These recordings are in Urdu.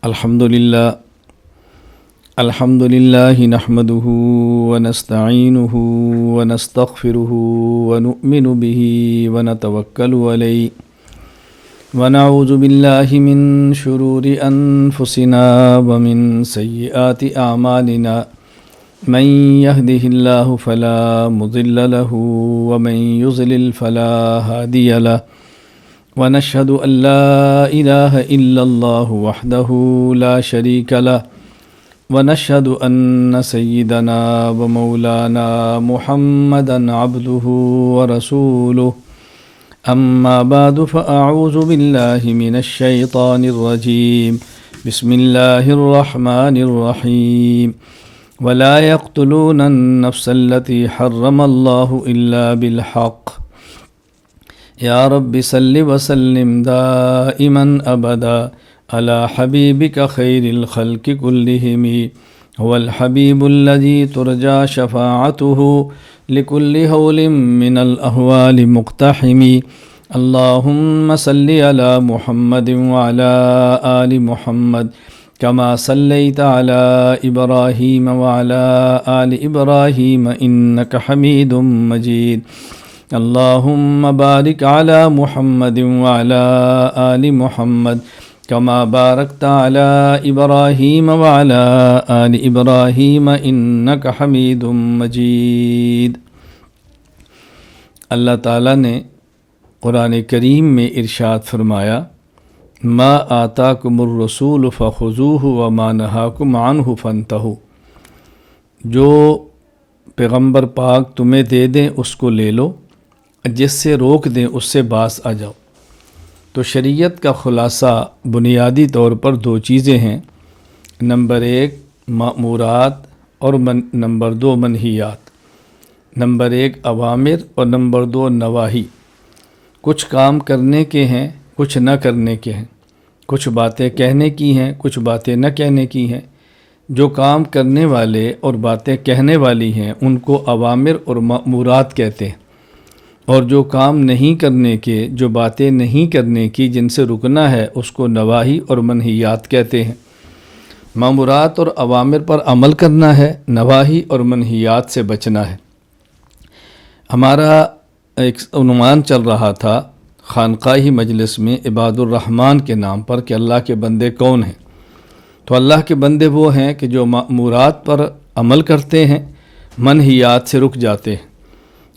الحمد لله نحمده ونستعينه ونستغفره ونؤمن به ونتوكل عليه ونعوذ بالله من شرور أنفسنا ومن سيئات أعمالنا من يهده الله فلا مضل له ومن يضلل فلا هادي له ونشهد أن لا إله إلا الله وحده لا شريك له ونشهد أن سيدنا ومولانا محمدا عبده ورسوله أما بعد فأعوذ بالله من الشيطان الرجيم بسم الله الرحمن الرحيم ولا يقتلون النفس التي حرم الله إلا بالحق يا رب صل وسلم دائما أبدا على حبيبك خير الخلق كلهم هو الحبيب الذي ترجى شفاعته لكل هول من الأهوال مقتحم اللهم صل على محمد وعلى آل محمد كما صليت على إبراهيم وعلى آل إبراهيم إنك حميد مجيد اللهم بارك على محمد وعلى آل محمد كما باركت على إبراهيم وعلى آل إبراهيم إنك حميد مجيد۔ اللہ تعالیٰ نے قرآن کریم میں ارشاد فرمایا ما آتاکم الرسول فخذوہ وما نہاکم عنہ فانتہوا، جو پیغمبر پاک تمہیں دے دیں اس کو لے لو، جس سے روک دیں اس سے باز آ جاؤ۔ تو شریعت کا خلاصہ بنیادی طور پر دو چیزیں ہیں، نمبر 1 مأمورات اور نمبر 2 منہیات، نمبر 1 اوامر اور نمبر 2 نواہی۔ کچھ کام کرنے کے ہیں، کچھ نہ کرنے کے ہیں، کچھ باتیں کہنے کی ہیں، کچھ باتیں نہ کہنے کی ہیں۔ جو کام کرنے والے اور باتیں کہنے والی ہیں ان کو اوامر اور مأمورات کہتے ہیں، اور جو کام نہیں کرنے کے، جو باتیں نہیں کرنے کی، جن سے رکنا ہے، اس کو نواہی اور منہیات کہتے ہیں۔ مأمورات اور اوامر پر عمل کرنا ہے، نواہی اور منہیات سے بچنا ہے۔ ہمارا ایک عنوان چل رہا تھا خانقاہی مجلس میں عباد الرحمن کے نام پر کہ اللہ کے بندے کون ہیں۔ تو اللہ کے بندے وہ ہیں کہ جو مأمورات پر عمل کرتے ہیں، منہیات سے رک جاتے ہیں۔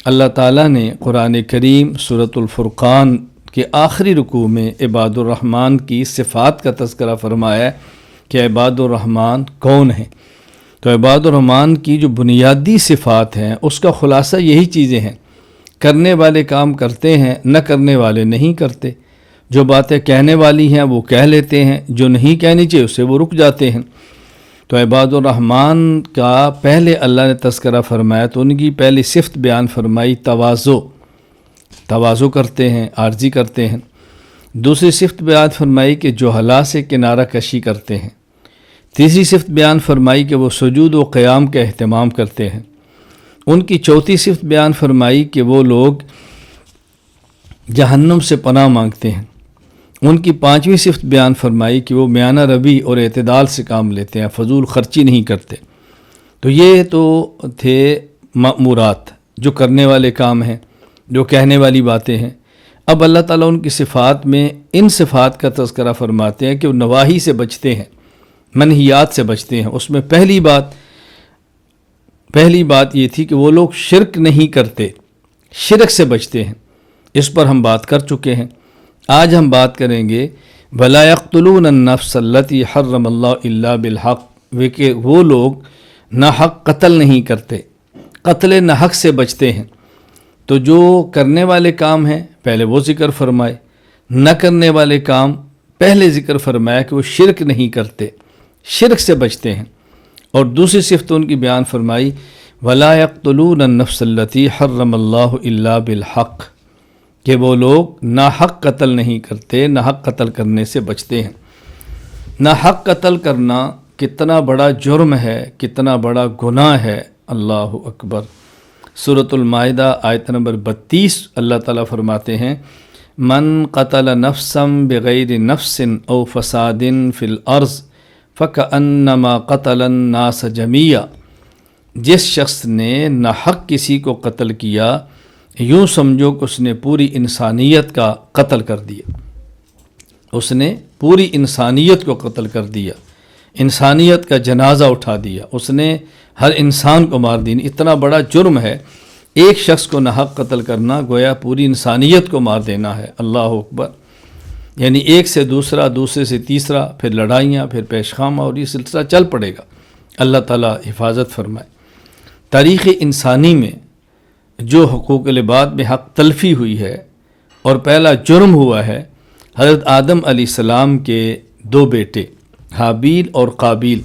اللہ تعالیٰ نے قرآن کریم سورۃ الفرقان کے آخری رکوع میں عباد الرحمن کی صفات کا تذکرہ فرمایا ہے کہ عباد الرحمن کون ہیں۔ تو عباد الرحمن کی جو بنیادی صفات ہیں اس کا خلاصہ یہی چیزیں ہیں۔ کرنے والے کام کرتے ہیں، نہ کرنے والے نہیں کرتے۔ جو باتیں کہنے والی ہیں وہ کہہ لیتے ہیں، جو نہیں کہنی چاہیے اسے وہ رک جاتے ہیں۔ تو عباد الرحمن کا پہلے اللہ نے تذکرہ فرمایا تو ان کی پہلی صفت بیان فرمائی تواضع کرتے ہیں، عاجزی کرتے ہیں۔ دوسری صفت بیان فرمائی کہ جہلا سے کنارہ کشی کرتے ہیں۔ تیسری صفت بیان فرمائی کہ وہ سجود و قیام کا اہتمام کرتے ہیں۔ ان کی چوتھی صفت بیان فرمائی کہ وہ لوگ جہنم سے پناہ مانگتے ہیں۔ ان کی پانچویں صفت بیان فرمائی کہ وہ میانہ روی اور اعتدال سے کام لیتے ہیں، فضول خرچی نہیں کرتے۔ تو یہ تو تھے مأمورات، جو کرنے والے کام ہیں، جو کہنے والی باتیں ہیں۔ اب اللہ تعالیٰ ان کی صفات میں ان صفات کا تذکرہ فرماتے ہیں کہ وہ نواہی سے بچتے ہیں، منہیات سے بچتے ہیں۔ اس میں پہلی بات یہ تھی کہ وہ لوگ شرک نہیں کرتے، شرک سے بچتے ہیں۔ اس پر ہم بات کر چکے ہیں۔ آج ہم بات کریں گے وَلَا يَقْتُلُونَ النَّفْسَ الَّتِي حَرَّمَ اللَّهُ إِلَّا بِالْحَقِّ، کہ وہ لوگ ناحق قتل نہیں کرتے، قتل ناحق سے بچتے ہیں۔ تو جو کرنے والے کام ہیں پہلے وہ ذکر فرمائے، نہ کرنے والے کام پہلے ذکر فرمایا کہ وہ شرک نہیں کرتے، شرک سے بچتے ہیں۔ اور دوسری صفت ان کی بیان فرمائی وَلَا يَقْتُلُونَ النَّفْسَ الَّتِي حَرَّمَ اللَّهُ إِلَّا بِالْحَقِّ، کہ وہ لوگ ناحق قتل نہیں کرتے، ناحق قتل کرنے سے بچتے ہیں۔ ناحق قتل کرنا کتنا بڑا جرم ہے، کتنا بڑا گناہ ہے، اللہ اکبر۔ سورۃ المائدہ آیت نمبر 32 اللہ تعالیٰ فرماتے ہیں من قتل نفسا بغیر نفس او فساد فی الارض فَكَأَنَّمَا قَتَلَ النَّاسَ جَمِيعًا، جس شخص نے ناحق کسی کو قتل کیا یوں سمجھو کہ اس نے پوری انسانیت کا قتل کر دیا، اس نے پوری انسانیت کو قتل کر دیا، انسانیت کا جنازہ اٹھا دیا، اس نے ہر انسان کو مار دیا۔ اتنا بڑا جرم ہے ایک شخص کو ناحق قتل کرنا، گویا پوری انسانیت کو مار دینا ہے۔ اللہ اکبر، یعنی ایک سے دوسرا، دوسرے سے تیسرا، پھر لڑائیاں، پھر پیش خامہ، اور یہ سلسلہ چل پڑے گا۔ اللہ تعالیٰ حفاظت فرمائے۔ تاریخ انسانی میں جو حقوق العباد میں حق تلفی ہوئی ہے اور پہلا جرم ہوا ہے، حضرت آدم علیہ السلام کے دو بیٹے حابیل اور قابیل۔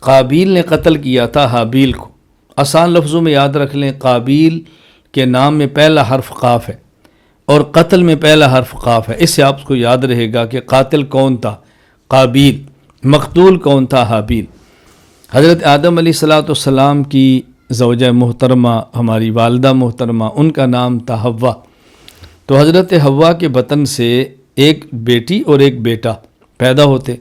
قابیل نے قتل کیا تھا حابیل کو۔ آسان لفظوں میں یاد رکھ لیں، قابیل کے نام میں پہلا حرف قاف ہے اور قتل میں پہلا حرف قاف ہے۔ اس سے آپ کو یاد رہے گا کہ قاتل کون تھا؟ قابیل۔ مقتول کون تھا؟ حابیل۔ حضرت آدم علیہ السلام کی زوجہ محترمہ، ہماری والدہ محترمہ، ان کا نام تھا حوا۔ تو حضرت حوا کے بطن سے ایک بیٹی اور ایک بیٹا پیدا ہوتے،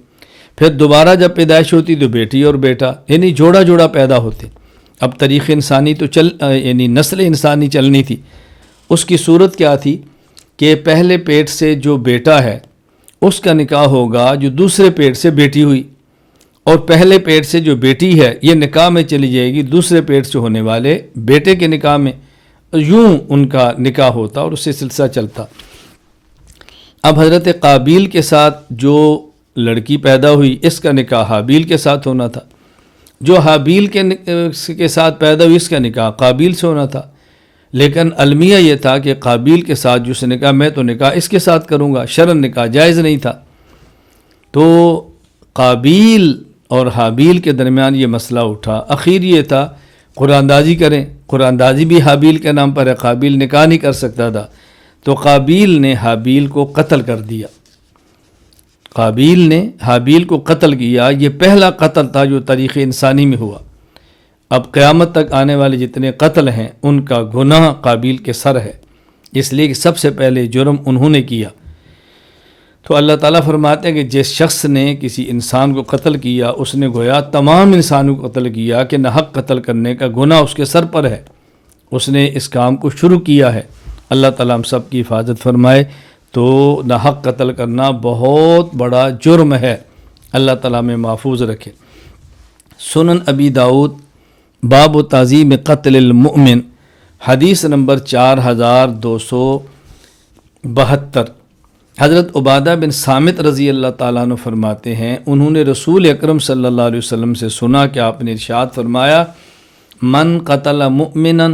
پھر دوبارہ جب پیدائش ہوتی تو بیٹی اور بیٹا، یعنی جوڑا جوڑا پیدا ہوتے۔ اب تاریخ انسانی تو یعنی نسل انسانی چلنی تھی۔ اس کی صورت کیا تھی کہ پہلے پیٹ سے جو بیٹا ہے اس کا نکاح ہوگا جو دوسرے پیٹ سے بیٹی ہوئی، اور پہلے پیٹ سے جو بیٹی ہے یہ نکاح میں چلی جائے گی دوسرے پیٹ سے ہونے والے بیٹے کے نکاح میں، یوں ان کا نکاح ہوتا اور اس سے سلسلہ چلتا۔ اب حضرت قابیل کے ساتھ جو لڑکی پیدا ہوئی اس کا نکاح حابیل کے ساتھ ہونا تھا، جو حابیل کے ساتھ پیدا ہوئی اس کا نکاح قابیل سے ہونا تھا، لیکن المیہ یہ تھا کہ قابیل کے ساتھ جس نے کہا میں تو نکاح اس کے ساتھ کروں گا، شرعاً نکاح جائز نہیں تھا۔ تو قابیل اور حابیل کے درمیان یہ مسئلہ اٹھا، اخیر یہ تھا قرآن اندازی کریں، قرآن اندازی بھی حابیل کے نام پر ہے، قابیل نکاح نہیں کر سکتا تھا، تو قابیل نے حابیل کو قتل کر دیا۔ قابیل نے حابیل کو قتل کیا، یہ پہلا قتل تھا جو تاریخ انسانی میں ہوا۔ اب قیامت تک آنے والے جتنے قتل ہیں ان کا گناہ قابیل کے سر ہے، اس لیے کہ سب سے پہلے جرم انہوں نے کیا۔ تو اللہ تعالیٰ فرماتے ہیں کہ جس شخص نے کسی انسان کو قتل کیا اس نے گویا تمام انسانوں کو قتل کیا، کہ ناحق قتل کرنے کا گناہ اس کے سر پر ہے، اس نے اس کام کو شروع کیا ہے۔ اللہ تعالیٰ ہم سب کی حفاظت فرمائے۔ تو ناحق قتل کرنا بہت بڑا جرم ہے، اللہ تعالیٰ میں محفوظ رکھے۔ سنن ابی داؤد باب تعظیم قتل المؤمن، حدیث نمبر 4272۔ حضرت عبادہ بن صامت رضی اللہ تعالیٰ عنہ فرماتے ہیں انہوں نے رسول اکرم صلی اللہ علیہ وسلم سے سنا کہ آپ نے ارشاد فرمایا، من قتل مؤمنا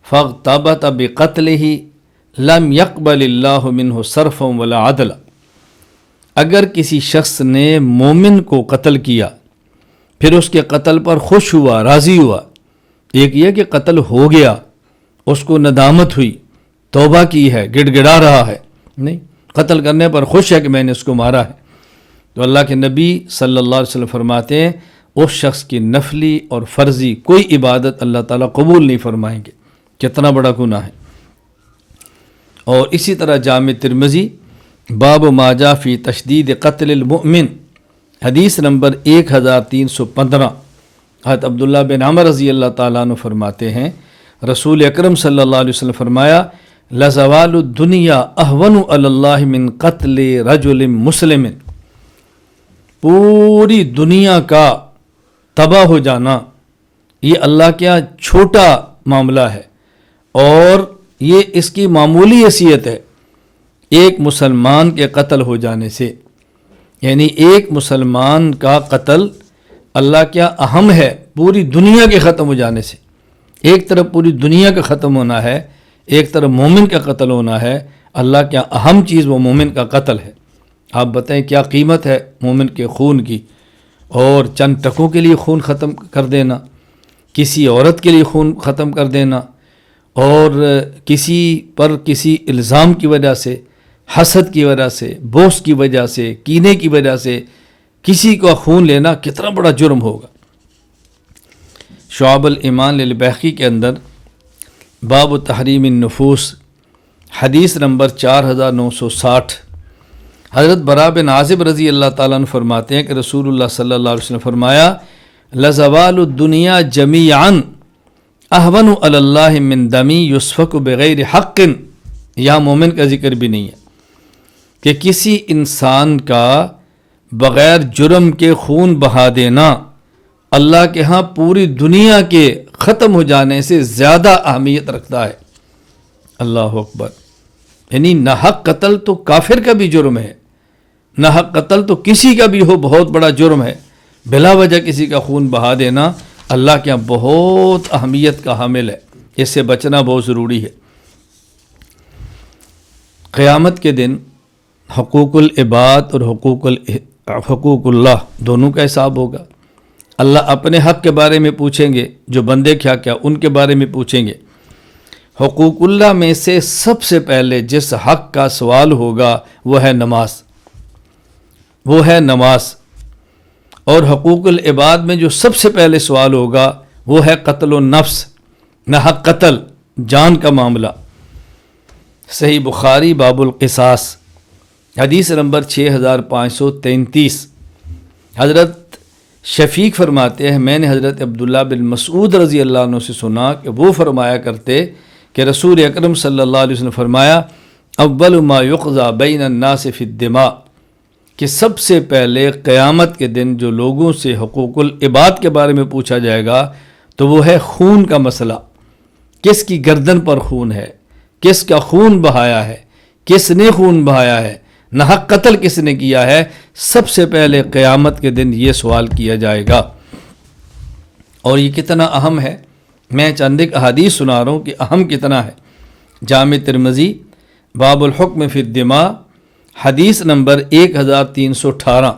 فاغتبط بقتلہ لم يقبل اللہ منہ صرفا ولا عدلا۔ اگر کسی شخص نے مومن کو قتل کیا پھر اس کے قتل پر خوش ہوا، راضی ہوا، ایک یہ کہ قتل ہو گیا، اس کو ندامت ہوئی، توبہ کی ہے، گڑ گڑا رہا ہے، نہیں، قتل کرنے پر خوش ہے کہ میں نے اس کو مارا ہے، تو اللہ کے نبی صلی اللہ علیہ وسلم فرماتے ہیں اس شخص کی نفلی اور فرضی کوئی عبادت اللہ تعالیٰ قبول نہیں فرمائیں گے۔ کتنا بڑا گناہ ہے۔ اور اسی طرح جامع ترمذی باب ما جاء فی تشدید قتل المؤمن، حدیث نمبر 1315، حضرت عبداللہ بن عمر رضی اللہ تعالیٰ عنہ فرماتے ہیں رسول اکرم صلی اللہ علیہ وسلم فرمایا، لزوال الدنیا اہون علی اللہ من قتل رجل مسلم، پوری دنیا کا تباہ ہو جانا یہ اللہ کے یہاں چھوٹا معاملہ ہے، اور یہ اس کی معمولی حیثیت ہے ایک مسلمان کے قتل ہو جانے سے، یعنی ایک مسلمان کا قتل اللہ کیا اہم ہے پوری دنیا کے ختم ہو جانے سے۔ ایک طرف پوری دنیا کا ختم ہونا ہے، ایک طرف مومن کا قتل ہونا ہے، اللہ کیا اہم چیز وہ مومن کا قتل ہے۔ آپ بتائیں کیا قیمت ہے مومن کے خون کی، اور چند ٹکوں کے لیے خون ختم کر دینا، کسی عورت کے لیے خون ختم کر دینا، اور کسی پر کسی الزام کی وجہ سے، حسد کی وجہ سے، بغض کی وجہ سے، کینے کی وجہ سے کسی کا خون لینا کتنا بڑا جرم ہوگا۔ شعب الایمان للبیہقی کے اندر باب تحریم النفوس، حدیث نمبر 4960، حضرت برا بن عازب رضی اللہ تعالیٰ عنہ فرماتے ہیں کہ رسول اللہ صلی اللہ علیہ وسلم فرمایا لزوال الدنیا جمیعا اہون علی اللہ من دمی یسفک بغیر حق. یا مومن کا ذکر بھی نہیں ہے کہ کسی انسان کا بغیر جرم کے خون بہا دینا اللہ کے ہاں پوری دنیا کے ختم ہو جانے سے زیادہ اہمیت رکھتا ہے. اللہ اکبر. یعنی ناحق قتل تو کافر کا بھی جرم ہے، ناحق قتل تو کسی کا بھی ہو بہت بڑا جرم ہے. بلا وجہ کسی کا خون بہا دینا اللہ کے یہاں بہت اہمیت کا حامل ہے، اس سے بچنا بہت ضروری ہے. قیامت کے دن حقوق العباد اور حقوق اللہ دونوں کا حساب ہوگا. اللہ اپنے حق کے بارے میں پوچھیں گے، جو بندے کیا کیا ان کے بارے میں پوچھیں گے. حقوق اللہ میں سے سب سے پہلے جس حق کا سوال ہوگا وہ ہے نماز، وہ ہے نماز. اور حقوق العباد میں جو سب سے پہلے سوال ہوگا وہ ہے قتل النفس، ناحق قتل، جان کا معاملہ. صحیح بخاری باب القصاص حدیث نمبر 6533. حضرت شفیق فرماتے ہیں میں نے حضرت عبداللہ بن مسعود رضی اللہ عنہ سے سنا کہ وہ فرمایا کرتے کہ رسول اکرم صلی اللہ علیہ وسلم فرمایا اول ما یقضى بین الناس فی الدماء، کہ سب سے پہلے قیامت کے دن جو لوگوں سے حقوق العباد کے بارے میں پوچھا جائے گا تو وہ ہے خون کا مسئلہ. کس کی گردن پر خون ہے، کس کا خون بہایا ہے، کس نے خون بہایا ہے، ناحق قتل کس نے کیا ہے. سب سے پہلے قیامت کے دن یہ سوال کیا جائے گا. اور یہ کتنا اہم ہے، میں چند ایک احادیث سنا رہا ہوں کہ اہم کتنا ہے. جامع ترمذی باب الحکم فی الدماء حدیث نمبر 1318.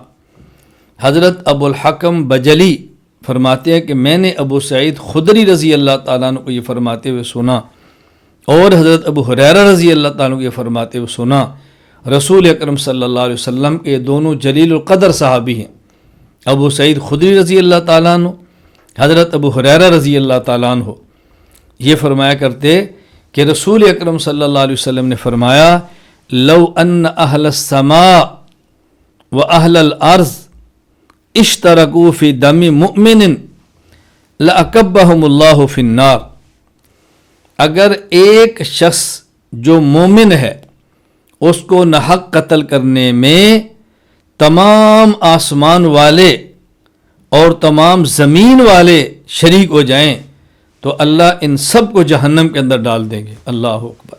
حضرت ابو الحکم بجلی فرماتے ہیں کہ میں نے ابو سعید خدری رضی اللہ تعالیٰ عنہ کو یہ فرماتے ہوئے سنا، اور حضرت ابو ہریرہ رضی اللہ تعالیٰ عنہ کو یہ فرماتے ہوئے سنا. رسول اکرم صلی اللہ علیہ وسلم کے دونوں جلیل القدر صحابی ہیں، ابو سعید خدری رضی اللہ تعالیٰ عنہ، حضرت ابو ہریرہ رضی اللہ تعالیٰ عنہ. یہ فرمایا کرتے کہ رسول اکرم صلی اللہ علیہ وسلم نے فرمایا لو ان اہل السماء و اہل الارض اشترکوا فی دم مؤمن لاکبہم اللہ فی النار. اگر ایک شخص جو مومن ہے اس کو ناحق قتل کرنے میں تمام آسمان والے اور تمام زمین والے شریک ہو جائیں تو اللہ ان سب کو جہنم کے اندر ڈال دیں گے. اللہ اکبر.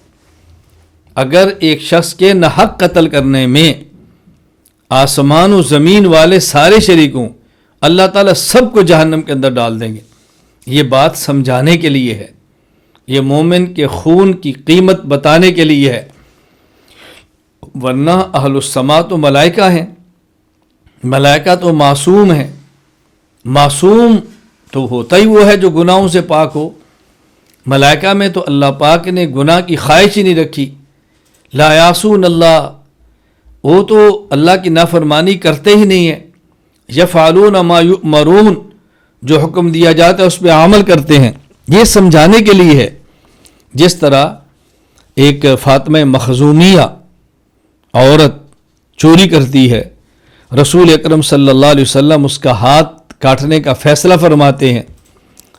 اگر ایک شخص کے ناحق قتل کرنے میں آسمان و زمین والے سارے شریک ہوں، اللہ تعالیٰ سب کو جہنم کے اندر ڈال دیں گے. یہ بات سمجھانے کے لیے ہے، یہ مومن کے خون کی قیمت بتانے کے لیے ہے. ورنہ اہل السماء تو ملائکہ ہیں، ملائکہ تو معصوم ہیں. معصوم تو ہوتا ہی وہ ہے جو گناہوں سے پاک ہو. ملائکہ میں تو اللہ پاک نے گناہ کی خواہش ہی نہیں رکھی. لا یعصون اللہ، وہ تو اللہ کی نافرمانی کرتے ہی نہیں ہیں. یفعلون ما یؤمرون، جو حکم دیا جاتا ہے اس پہ عمل کرتے ہیں. یہ سمجھانے کے لیے ہے. جس طرح ایک فاطمہ مخزومیہ عورت چوری کرتی ہے، رسول اکرم صلی اللہ علیہ وسلم اس کا ہاتھ کاٹنے کا فیصلہ فرماتے ہیں،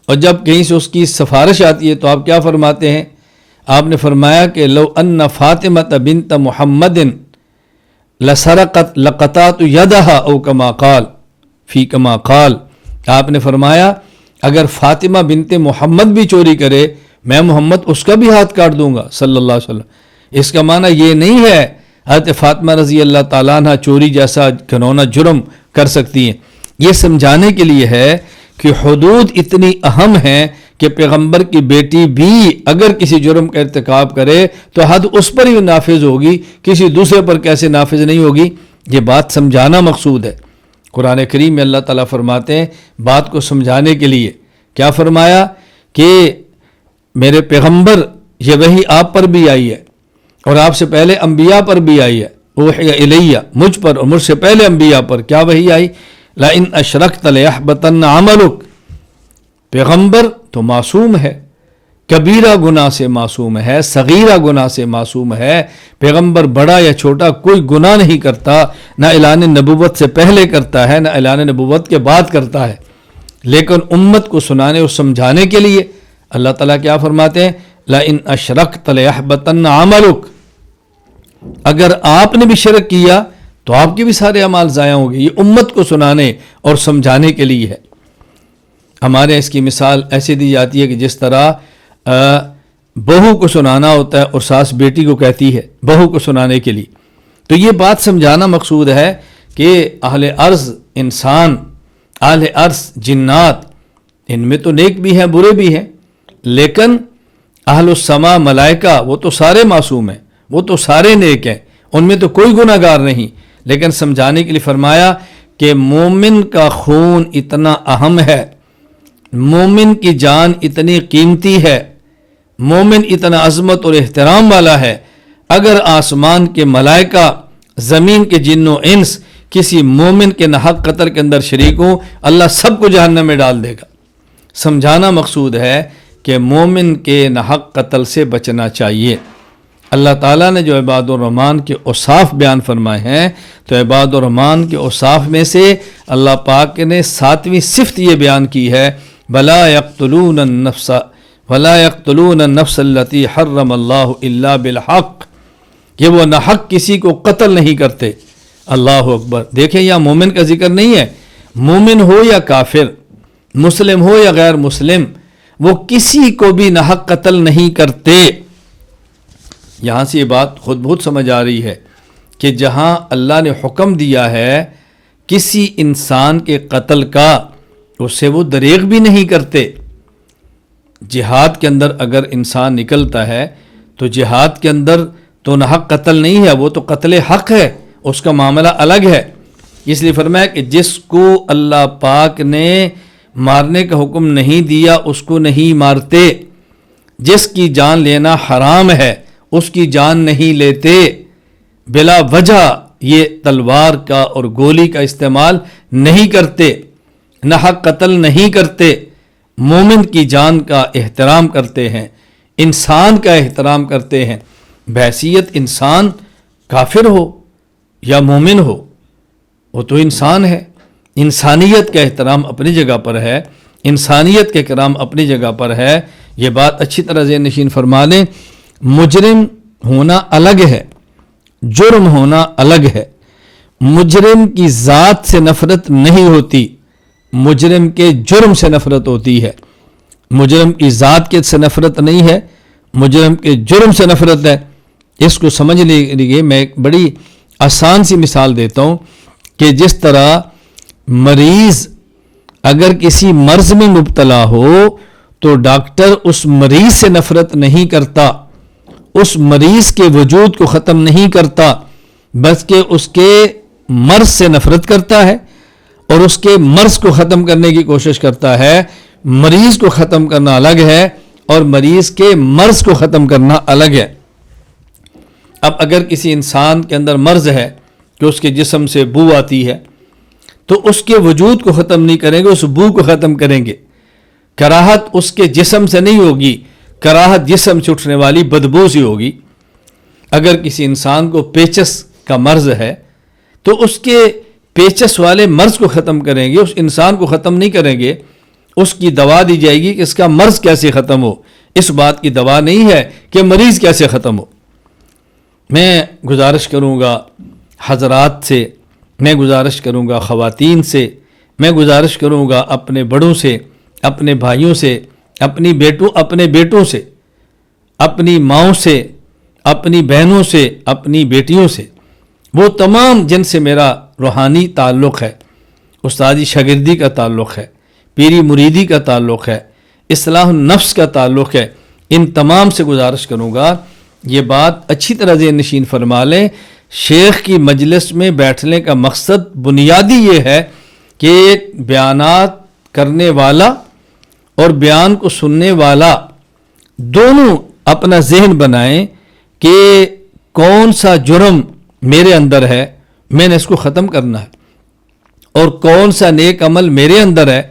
اور جب کہیں سے اس کی سفارش آتی ہے تو آپ کیا فرماتے ہیں؟ آپ نے فرمایا کہ لو ان فاطمہ بنت محمد لسرقت لقطعت یدہا او کما قال فی کما قال. آپ نے فرمایا اگر فاطمہ بنت محمد بھی چوری کرے میں محمد اس کا بھی ہاتھ کاٹ دوں گا صلی اللہ علیہ وسلم. اس کا معنی یہ نہیں ہے حضرت فاطمہ رضی اللہ تعالیٰ عنہ چوری جیسا گھنونا جرم کر سکتی ہیں. یہ سمجھانے کے لیے ہے کہ حدود اتنی اہم ہیں کہ پیغمبر کی بیٹی بھی اگر کسی جرم کا ارتکاب کرے تو حد اس پر ہی نافذ ہوگی، کسی دوسرے پر کیسے نافذ نہیں ہوگی. یہ بات سمجھانا مقصود ہے. قرآن کریم میں اللہ تعالیٰ فرماتے ہیں بات کو سمجھانے کے لیے کیا فرمایا کہ میرے پیغمبر یہ وحی آپ پر بھی آئی ہے اور آپ سے پہلے انبیاء پر بھی آئی ہے. اوحی الیہ، مجھ پر اور مجھ سے پہلے انبیاء پر کیا وحی آئی؟ لئن اشرکت لیحبطن عملک. پیغمبر تو معصوم ہے، کبیرہ گناہ سے معصوم ہے، صغیرہ گناہ سے معصوم ہے۔ پیغمبر بڑا یا چھوٹا کوئی گناہ نہیں کرتا، نہ اعلان نبوت سے پہلے کرتا ہے، نہ اعلان نبوت کے بعد کرتا ہے، لیکن امت کو سنانے اور سمجھانے کے لیے اللہ تعالیٰ کیا فرماتے ہیں؟ لَإِنْ أَشْرَكْتَ لَيَحْبَطَنَّ عَمَلُكَ، اگر آپ نے بھی شرک کیا تو آپ کے بھی سارے اعمال ضائع ہوں گے۔ یہ امت کو سنانے اور سمجھانے کے لیے ہے۔ ہمارے اس کی مثال ایسے دی جاتی ہے کہ جس طرح بہو کو سنانا ہوتا ہے اور ساس بیٹی کو کہتی ہے بہو کو سنانے کے لیے، تو یہ بات سمجھانا مقصود ہے کہ اہل ارض انسان، اہل ارض جنات، ان میں تو نیک بھی ہیں برے بھی ہیں، لیکن اہل السما ملائکہ وہ تو سارے معصوم ہیں، وہ تو سارے نیک ہیں، ان میں تو کوئی گناہ گار نہیں۔ لیکن سمجھانے کے لیے فرمایا کہ مومن کا خون اتنا اہم ہے، مومن کی جان اتنی قیمتی ہے، مومن اتنا عظمت اور احترام والا ہے، اگر آسمان کے ملائکہ، زمین کے جن و انس کسی مومن کے ناحق قتل کے اندر شریک ہوں، اللہ سب کو جہنم میں ڈال دے گا۔ سمجھانا مقصود ہے کہ مومن کے ناحق قتل سے بچنا چاہیے۔ اللہ تعالیٰ نے جو عباد الرحمن کے اوصاف بیان فرمائے ہیں، تو عباد الرحمن کے اوصاف میں سے اللہ پاک نے 7ویں صفت یہ بیان کی ہے، وَلَا يَقْتُلُونَ النَّفْسَ الَّتِي حَرَّمَ اللَّهُ إِلَّا بِالْحَقِّ، کہ وہ ناحق کسی کو قتل نہیں کرتے۔ اللہ اکبر! دیکھیں یہاں مومن کا ذکر نہیں ہے، مومن ہو یا کافر، مسلم ہو یا غیر مسلم، وہ کسی کو بھی ناحق قتل نہیں کرتے۔ یہاں سے یہ بات خود بہت سمجھ آ رہی ہے کہ جہاں اللہ نے حکم دیا ہے کسی انسان کے قتل کا، اس سے وہ دریغ بھی نہیں کرتے۔ جہاد کے اندر اگر انسان نکلتا ہے تو جہاد کے اندر تو ناحق قتل نہیں ہے، وہ تو قتل حق ہے، اس کا معاملہ الگ ہے۔ اس لیے فرمایا کہ جس کو اللہ پاک نے مارنے کا حکم نہیں دیا اس کو نہیں مارتے، جس کی جان لینا حرام ہے اس کی جان نہیں لیتے، بلا وجہ یہ تلوار کا اور گولی کا استعمال نہیں کرتے، ناحق قتل نہیں کرتے، مومن کی جان کا احترام کرتے ہیں، انسان کا احترام کرتے ہیں، بحیثیت انسان کافر ہو یا مومن ہو، وہ تو انسان ہے۔ انسانیت کا احترام اپنی جگہ پر ہے، انسانیت کے کرام اپنی جگہ پر ہے۔ یہ بات اچھی طرح ذہن نشین فرما لیں، مجرم ہونا الگ ہے، جرم ہونا الگ ہے۔ مجرم کی ذات سے نفرت نہیں ہوتی، مجرم کے جرم سے نفرت ہوتی ہے۔ مجرم کی ذات کے سے نفرت نہیں ہے، مجرم کے جرم سے نفرت ہے۔ اس کو سمجھنے کے لیے میں ایک بڑی آسان سی مثال دیتا ہوں کہ جس طرح مریض اگر کسی مرض میں مبتلا ہو تو ڈاکٹر اس مریض سے نفرت نہیں کرتا، اس مریض کے وجود کو ختم نہیں کرتا، بلکہ اس کے مرض سے نفرت کرتا ہے اور اس کے مرض کو ختم کرنے کی کوشش کرتا ہے۔ مریض کو ختم کرنا الگ ہے اور مریض کے مرض کو ختم کرنا الگ ہے۔ اب اگر کسی انسان کے اندر مرض ہے کہ اس کے جسم سے بو آتی ہے تو اس کے وجود کو ختم نہیں کریں گے، اس بو کو ختم کریں گے۔ کراہت اس کے جسم سے نہیں ہوگی، کراہت جسم سے اٹھنے والی بدبو سے ہوگی۔ اگر کسی انسان کو پیچس کا مرض ہے تو اس کے پیچس والے مرض کو ختم کریں گے، اس انسان کو ختم نہیں کریں گے۔ اس کی دوا دی جائے گی کہ اس کا مرض کیسے ختم ہو، اس بات کی دوا نہیں ہے کہ مریض کیسے ختم ہو۔ میں گزارش کروں گا حضرات سے، میں گزارش کروں گا خواتین سے، میں گزارش کروں گا اپنے بڑوں سے، اپنے بھائیوں سے، اپنے بیٹوں سے، اپنی ماؤں سے، اپنی بہنوں سے، اپنی بیٹیوں سے، وہ تمام جن سے میرا روحانی تعلق ہے، استادی شاگردی کا تعلق ہے، پیری مریدی کا تعلق ہے، اصلاح النفس کا تعلق ہے، ان تمام سے گزارش کروں گا یہ بات اچھی طرح ذہن نشین فرما لیں۔ شیخ کی مجلس میں بیٹھنے کا مقصد بنیادی یہ ہے کہ بیانات کرنے والا اور بیان کو سننے والا دونوں اپنا ذہن بنائیں کہ کون سا جرم میرے اندر ہے، میں نے اس کو ختم کرنا ہے، اور کون سا نیک عمل میرے اندر ہے،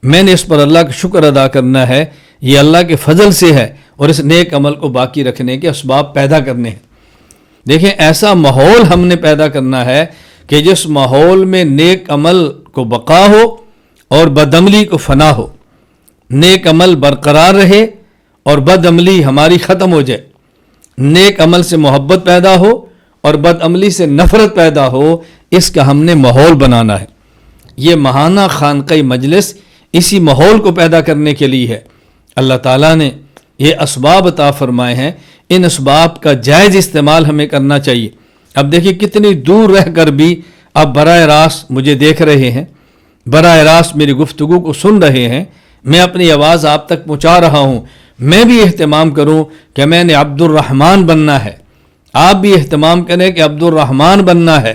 میں نے اس پر اللہ کا شکر ادا کرنا ہے، یہ اللہ کے فضل سے ہے اور اس نیک عمل کو باقی رکھنے کے اسباب پیدا کرنے ہیں۔ دیکھیں ایسا ماحول ہم نے پیدا کرنا ہے کہ جس ماحول میں نیک عمل کو بقا ہو اور بدعملی کو فنا ہو، نیک عمل برقرار رہے اور بدعملی ہماری ختم ہو جائے، نیک عمل سے محبت پیدا ہو اور بدعملی سے نفرت پیدا ہو، اس کا ہم نے ماحول بنانا ہے۔ یہ ماہانہ خانقہ مجلس اسی ماحول کو پیدا کرنے کے لیے ہے۔ اللہ تعالیٰ نے یہ اسباب عطا فرمائے ہیں، ان اسباب کا جائز استعمال ہمیں کرنا چاہیے۔ اب دیکھیے کتنی دور رہ کر بھی آپ براہ راست مجھے دیکھ رہے ہیں، براہ راست میری گفتگو کو سن رہے ہیں، میں اپنی آواز آپ تک پہنچا رہا ہوں۔ میں بھی اہتمام کروں کہ میں نے عبد الرحمن بننا ہے، آپ بھی اہتمام کریں کہ عبد الرحمن بننا ہے۔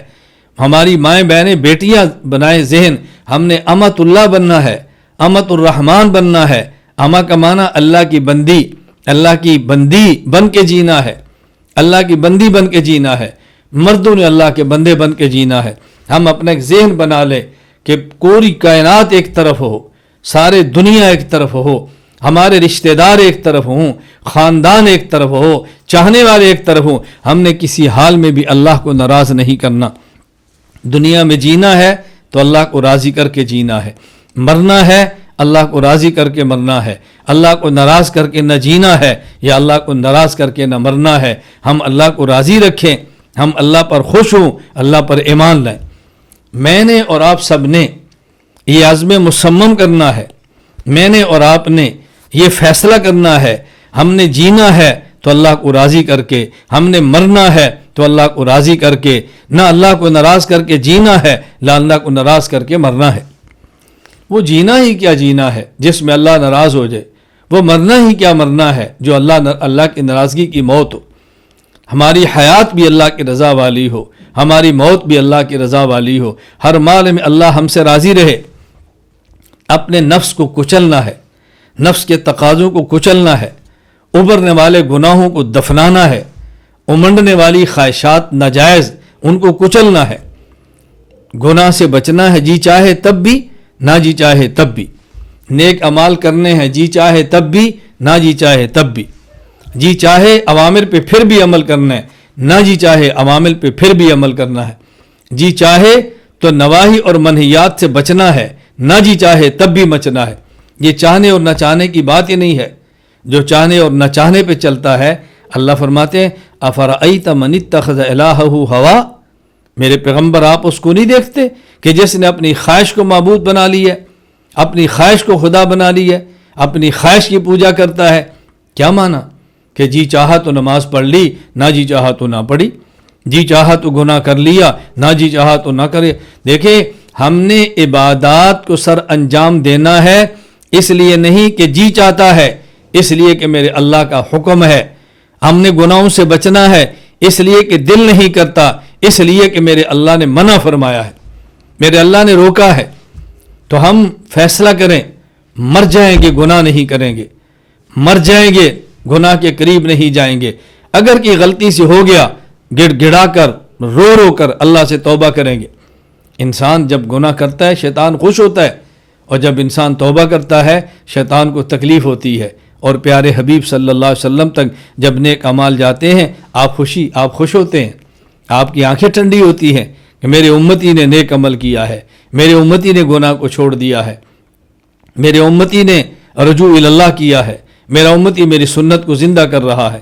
ہماری مائیں بہنیں بیٹیاں بنائیں ذہن، ہم نے امت اللہ بننا ہے، امت الرحمن بننا ہے۔ اما کا معنی اللہ کی بندی، اللہ کی بندی بن کے جینا ہے، اللہ کی بندی بن کے جینا ہے۔ مردوں نے اللہ کے بندے بن کے جینا ہے۔ ہم اپنا ایک ذہن بنا لیں کہ پوری کائنات ایک طرف ہو، سارے دنیا ایک طرف ہو، ہمارے رشتہ دار ایک طرف ہوں، خاندان ایک طرف ہو، چاہنے والے ایک طرف ہوں۔ ہم نے کسی حال میں بھی اللہ کو ناراض نہیں کرنا۔ دنیا میں جینا ہے تو اللہ کو راضی کر کے جینا ہے، مرنا ہے اللہ کو راضی کر کے مرنا ہے، اللہ کو ناراض کر کے نہ جینا ہے یا اللہ کو ناراض کر کے نہ مرنا ہے۔ ہم اللہ کو راضی رکھیں، ہم اللہ پر خوش ہوں، اللہ پر ایمان لائیں۔ میں نے اور آپ سب نے یہ عزم مصمم کرنا ہے، میں نے اور آپ نے یہ فیصلہ کرنا ہے، ہم نے جینا ہے تو اللہ کو راضی کر کے، ہم نے مرنا ہے تو اللہ کو راضی کر کے، نہ اللہ کو ناراض کر کے جینا ہے نہ اللہ کو ناراض کر کے مرنا ہے۔ وہ جینا ہی کیا جینا ہے جس میں اللہ ناراض ہو جائے، وہ مرنا ہی کیا مرنا ہے جو اللہ کی ناراضگی کی موت ہو۔ ہماری حیات بھی اللہ کی رضا والی ہو، ہماری موت بھی اللہ کی رضا والی ہو، ہر مال میں اللہ ہم سے راضی رہے۔ اپنے نفس کو کچلنا ہے، نفس کے تقاضوں کو کچلنا ہے، ابھرنے والے گناہوں کو دفنانا ہے، امنڈنے والی خواہشات ناجائز ان کو کچلنا ہے، گناہ سے بچنا ہے، جی چاہے تب بھی نہ جی چاہے تب بھی، نیک اعمال کرنے ہیں جی چاہے تب بھی نہ جی چاہے تب بھی، جی چاہے اوامر پہ پھر بھی عمل کرنا ہے نہ جی چاہے اوامر پہ پھر بھی عمل کرنا ہے، جی چاہے تو نواہی اور منہیات سے بچنا ہے نہ جی چاہے تب بھی بچنا ہے۔ یہ چاہنے اور نہ چاہنے کی بات ہی نہیں ہے، جو چاہنے اور نہ چاہنے پہ چلتا ہے۔ اللہ فرماتے ہیں افرأیت من اتخذ الہہ ہوا، میرے پیغمبر آپ اس کو نہیں دیکھتے کہ جس نے اپنی خواہش کو معبود بنا لی ہے، اپنی خواہش کو خدا بنا لی ہے، اپنی خواہش کی پوجا کرتا ہے۔ کیا معنی کہ جی چاہا تو نماز پڑھ لی، نہ جی چاہا تو نہ پڑھی، جی چاہا تو گناہ کر لیا، نہ جی چاہا تو نہ کرے۔ دیکھیں ہم نے عبادات کو سر انجام دینا ہے، اس لیے نہیں کہ جی چاہتا ہے، اس لیے کہ میرے اللہ کا حکم ہے۔ ہم نے گناہوں سے بچنا ہے، اس لیے کہ دل نہیں کرتا، اس لیے کہ میرے اللہ نے منع فرمایا ہے، میرے اللہ نے روکا ہے۔ تو ہم فیصلہ کریں، مر جائیں گے گناہ نہیں کریں گے، مر جائیں گے گناہ کے قریب نہیں جائیں گے۔ اگر کی غلطی سے ہو گیا گڑ گڑا کر رو رو کر اللہ سے توبہ کریں گے۔ انسان جب گناہ کرتا ہے شیطان خوش ہوتا ہے، اور جب انسان توبہ کرتا ہے شیطان کو تکلیف ہوتی ہے۔ اور پیارے حبیب صلی اللہ علیہ وسلم تک جب نیک اعمال جاتے ہیں آپ خوش ہوتے ہیں، آپ کی آنکھیں ٹھنڈی ہوتی ہیں کہ میرے امتی نے نیک عمل کیا ہے، میرے امتی نے گناہ کو چھوڑ دیا ہے، میرے امتی نے رجوع اللہ کیا ہے، میرا امتی میری سنت کو زندہ کر رہا ہے۔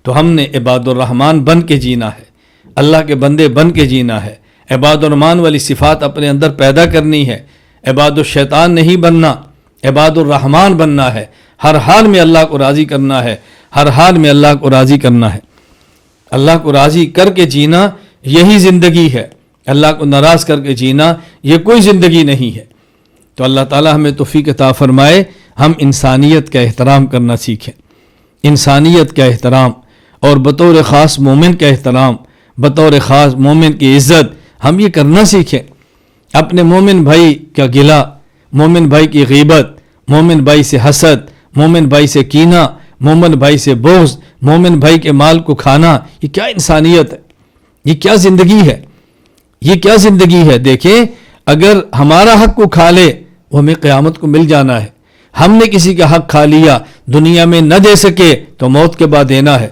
تو ہم نے عباد الرحمن بن کے جینا ہے، اللہ کے بندے بن کے جینا ہے، عباد الرحمن والی صفات اپنے اندر پیدا کرنی ہے۔ عباد الشیطان نہیں بننا، عباد الرحمن بننا ہے، ہر حال میں اللہ کو راضی کرنا ہے، ہر حال میں اللہ کو راضی کرنا ہے۔ اللہ کو راضی کر کے جینا یہی زندگی ہے، اللہ کو ناراض کر کے جینا یہ کوئی زندگی نہیں ہے۔ تو اللہ تعالی ہمیں توفیق عطا فرمائے ہم انسانیت کا احترام کرنا سیکھیں، انسانیت کا احترام، اور بطور خاص مومن کا احترام، بطور خاص مومن کی عزت ہم یہ کرنا سیکھیں۔ اپنے مومن بھائی کا گلہ، مومن بھائی کی غیبت، مومن بھائی سے حسد، مومن بھائی سے کینہ، مومن بھائی سے بغض، مومن بھائی کے مال کو کھانا، یہ کیا انسانیت ہے؟ یہ کیا زندگی ہے؟ یہ کیا زندگی ہے؟ دیکھیں اگر ہمارا حق کو کھا لے وہ ہمیں قیامت کو مل جانا ہے، ہم نے کسی کا حق کھا لیا, دنیا میں نہ دے سکے تو موت کے بعد دینا ہے.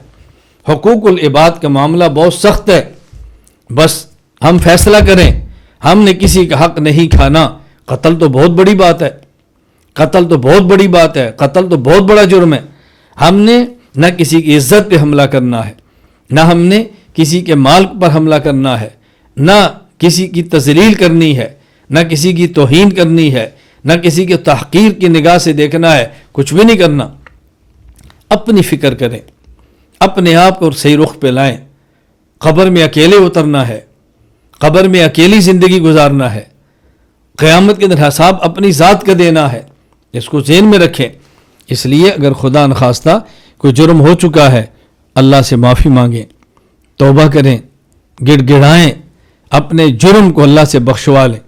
حقوق العباد کا معاملہ بہت سخت ہے. بس ہم فیصلہ کریں, ہم نے کسی کا حق نہیں کھانا. قتل تو بہت بڑی بات ہے, قتل تو بہت بڑی بات ہے, قتل تو بہت بڑا جرم ہے. ہم نے نہ کسی کی عزت پہ حملہ کرنا ہے, نہ ہم نے کسی کے مال پر حملہ کرنا ہے, نہ کسی کی تذلیل کرنی ہے, نہ کسی کی توہین کرنی ہے, نہ کسی کے تحقیر کی نگاہ سے دیکھنا ہے, کچھ بھی نہیں کرنا. اپنی فکر کریں, اپنے آپ کو صحیح رخ پہ لائیں. قبر میں اکیلے اترنا ہے, قبر میں اکیلی زندگی گزارنا ہے, قیامت کے دن حساب اپنی ذات کا دینا ہے. اس کو ذہن میں رکھیں. اس لیے اگر خدا نخواستہ کوئی جرم ہو چکا ہے, اللہ سے معافی مانگیں, توبہ کریں, گڑ گڑائیں, اپنے جرم کو اللہ سے بخشوا لیں.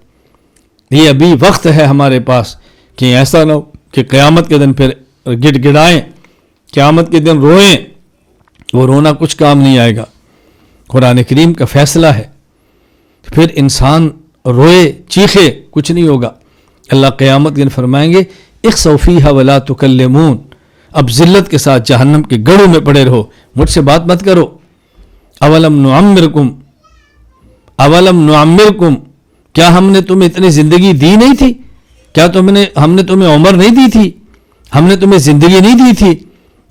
یہ ابھی وقت ہے ہمارے پاس کہ ایسا نہ ہو کہ قیامت کے دن پھر گڑ گڑائیں, قیامت کے دن روئیں. وہ رونا کچھ کام نہیں آئے گا. قرآن کریم کا فیصلہ ہے, پھر انسان روئے چیخے کچھ نہیں ہوگا. اللہ قیامت کے دن فرمائیں گے اخسؤ فیہا ولا تکلمون, اب ذلت کے ساتھ جہنم کے گڑھوں میں پڑے رہو, مجھ سے بات مت کرو. اولم نعمرکم, کیا ہم نے تمہیں اتنی زندگی دی نہیں تھی؟ کیا ہم نے تمہیں عمر نہیں دی تھی؟ ہم نے تمہیں زندگی نہیں دی تھی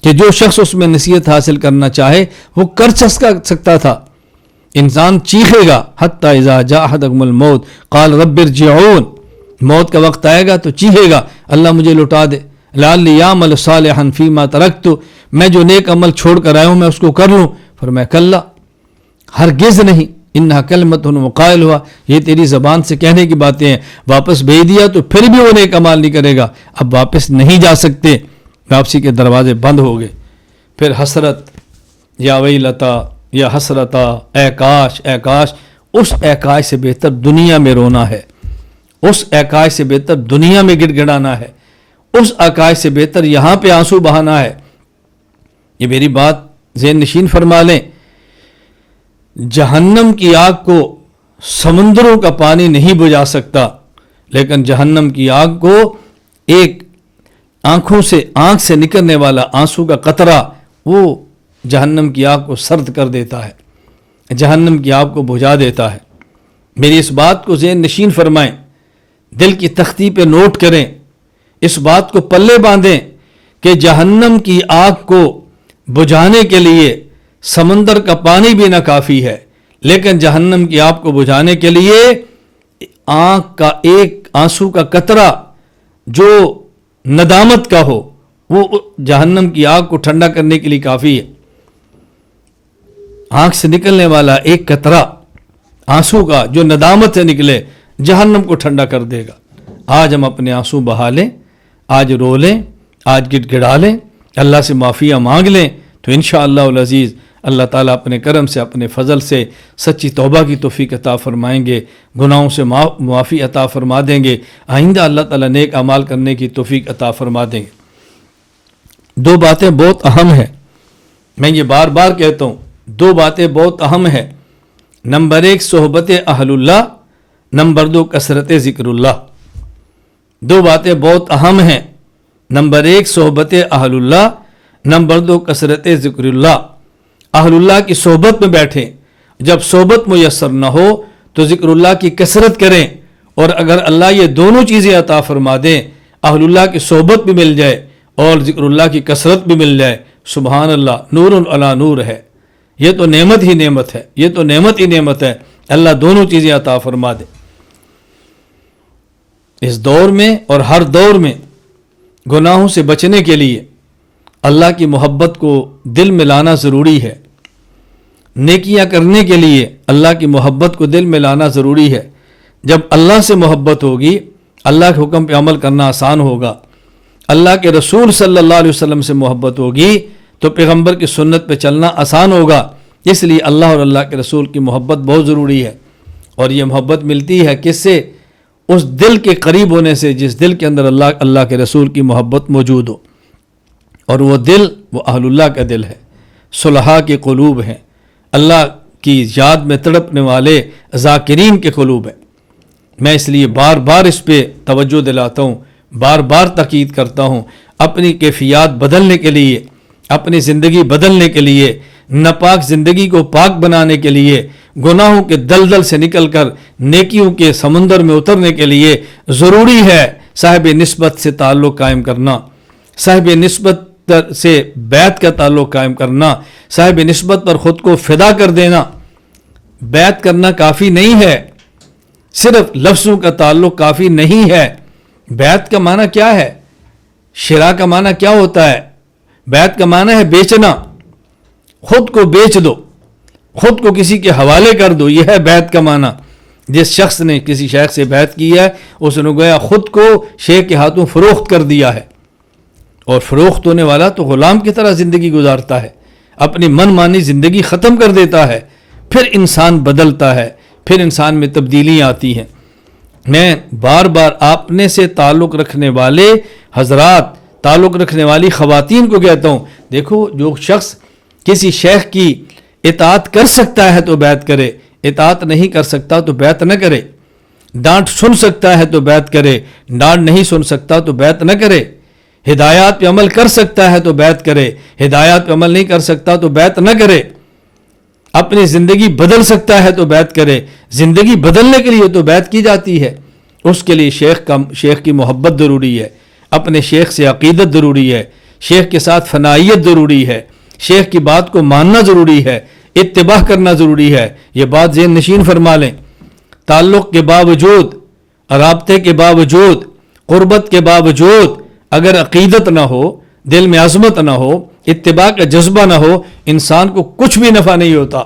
کہ جو شخص اس میں نصیحت حاصل کرنا چاہے وہ کر سکتا تھا؟ انسان چیخے گا حتی اذا جاء احدکم الموت قال رب ارجعون, موت کا وقت آئے گا تو چیخے گا اللہ مجھے لوٹا دے. لعلی اعمل صالحا فیما ترکت, میں جو نیک عمل چھوڑ کر آیا ہوں میں اس کو کر لوں. فرمایا کلا, ہرگز نہیں, انہا کلمۃ وقائلھا, یہ تیری زبان سے کہنے کی باتیں ہیں, واپس بھیج دیا تو پھر بھی وہ نیک عمل نہیں کرے گا. اب واپس نہیں جا سکتے, واپسی کے دروازے بند ہو گئے. پھر حسرت, یا ویلتا, یا حسرتا, اے کاش, اے کاش. اس اے کاش سے بہتر دنیا میں رونا ہے, اس اے کاش سے بہتر دنیا میں گڑ گڑانا ہے, اس اے سے بہتر یہاں پہ آنسو بہانا ہے. یہ میری بات ذہن نشین فرما لیں. جہنم کی آگ کو سمندروں کا پانی نہیں بجھا سکتا, لیکن جہنم کی آگ کو ایک آنکھ سے نکلنے والا آنسو کا قطرہ وہ جہنم کی آگ کو سرد کر دیتا ہے, جہنم کی آگ کو بجھا دیتا ہے. میری اس بات کو ذہن نشین فرمائیں, دل کی تختی پہ نوٹ کریں, اس بات کو پلے باندھیں کہ جہنم کی آگ کو بجھانے کے لیے سمندر کا پانی بھی نہ کافی ہے, لیکن جہنم کی آگ کو بجھانے کے لیے آنکھ کا ایک آنسو کا قطرہ جو ندامت کا ہو وہ جہنم کی آگ کو ٹھنڈا کرنے کے لیے کافی ہے. آنکھ سے نکلنے والا ایک قطرہ آنسو کا جو ندامت سے نکلے جہنم کو ٹھنڈا کر دے گا. آج ہم اپنے آنسو بہا لیں, آج رو لیں, آج گڑ گڑا لیں, اللہ سے معافیہ مانگ لیں, تو انشاءاللہ العزیز اللہ تعالیٰ اپنے کرم سے, اپنے فضل سے سچی توبہ کی توفیق عطا فرمائیں گے, گناہوں سے معافی عطا فرما دیں گے, آئندہ اللہ تعالیٰ نیک اعمال کرنے کی توفیق عطا فرما دیں گے. دو باتیں بہت اہم ہیں, میں یہ بار بار کہتا ہوں, دو باتیں بہت اہم ہیں. نمبر 1 صحبت اہل اللہ, نمبر 2 کثرت ذکر اللہ. دو باتیں بہت اہم ہیں. نمبر 1 صحبت اہل اللہ, نمبر 2 کثرت ذکر اللہ. اہل اللہ کی صحبت میں بیٹھیں, جب صحبت میسر نہ ہو تو ذکر اللہ کی کثرت کریں, اور اگر اللہ یہ دونوں چیزیں عطا فرما دیں, اہل اللہ کی صحبت بھی مل جائے اور ذکر اللہ کی کثرت بھی مل جائے, سبحان اللہ, نور علی نور ہے. یہ تو نعمت ہی نعمت ہے, یہ تو نعمت ہی نعمت ہے. اللہ دونوں چیزیں عطا فرما دے. اس دور میں اور ہر دور میں گناہوں سے بچنے کے لیے اللہ کی محبت کو دل میں لانا ضروری ہے. نیکیاں کرنے کے لیے اللہ کی محبت کو دل میں لانا ضروری ہے. جب اللہ سے محبت ہوگی, اللہ کے حکم پہ عمل کرنا آسان ہوگا. اللہ کے رسول صلی اللہ علیہ وسلم سے محبت ہوگی تو پیغمبر کی سنت پہ چلنا آسان ہوگا. اس لیے اللہ اور اللہ کے رسول کی محبت بہت ضروری ہے. اور یہ محبت ملتی ہے کس سے؟ اس دل کے قریب ہونے سے جس دل کے اندر اللہ کے رسول کی محبت موجود ہو. اور وہ دل وہ اہل اللہ کا دل ہے, صلحاء کے قلوب ہیں, اللہ کی یاد میں تڑپنے والے ذاکرین کے قلوب ہیں. میں اس لیے بار بار اس پہ توجہ دلاتا ہوں, بار بار تاکید کرتا ہوں، اپنی کیفیات بدلنے کے لیے، اپنی زندگی بدلنے کے لیے، ناپاک زندگی کو پاک بنانے کے لیے، گناہوں کے دلدل سے نکل کر نیکیوں کے سمندر میں اترنے کے لیے ضروری ہے صاحب نسبت سے تعلق قائم کرنا، صاحب نسبت سے بیعت کا تعلق قائم کرنا، صاحب نسبت پر خود کو فدا کر دینا۔ بیعت کرنا کافی نہیں ہے، صرف لفظوں کا تعلق کافی نہیں ہے۔ بیعت کا معنی کیا ہے؟ شراء کا معنی کیا ہوتا ہے؟ بیعت کا معنی ہے بیچنا، خود کو بیچ دو، خود کو کسی کے حوالے کر دو، یہ ہے بیعت کا معنی۔ جس شخص نے کسی شیخ سے بیعت کی ہے اس نے گویا خود کو شیخ کے ہاتھوں فروخت کر دیا ہے، اور فروخت ہونے والا تو غلام کی طرح زندگی گزارتا ہے، اپنی من مانی زندگی ختم کر دیتا ہے، پھر انسان بدلتا ہے، پھر انسان میں تبدیلیاں آتی ہیں۔ میں بار بار اپنے سے تعلق رکھنے والے حضرات، تعلق رکھنے والی خواتین کو کہتا ہوں، دیکھو جو شخص کسی شیخ کی اطاعت کر سکتا ہے تو بیعت کرے، اطاعت نہیں کر سکتا تو بیعت نہ کرے، ڈانٹ سن سکتا ہے تو بیعت کرے، ڈانٹ نہیں سن سکتا تو بیعت نہ کرے، ہدایات پہ عمل کر سکتا ہے تو بیعت کرے، ہدایات پہ عمل نہیں کر سکتا تو بیعت نہ کرے، اپنی زندگی بدل سکتا ہے تو بیعت کرے، زندگی بدلنے کے لیے تو بیعت کی جاتی ہے، اس کے لیے شیخ کی محبت ضروری ہے، اپنے شیخ سے عقیدت ضروری ہے، شیخ کے ساتھ فنائیت ضروری ہے، شیخ کی بات کو ماننا ضروری ہے، اتباع کرنا ضروری ہے۔ یہ بات ذہن نشین فرما لیں، تعلق کے باوجود، رابطے کے باوجود، قربت کے باوجود اگر عقیدت نہ ہو، دل میں عظمت نہ ہو، اتباع کا جذبہ نہ ہو، انسان کو کچھ بھی نفع نہیں ہوتا۔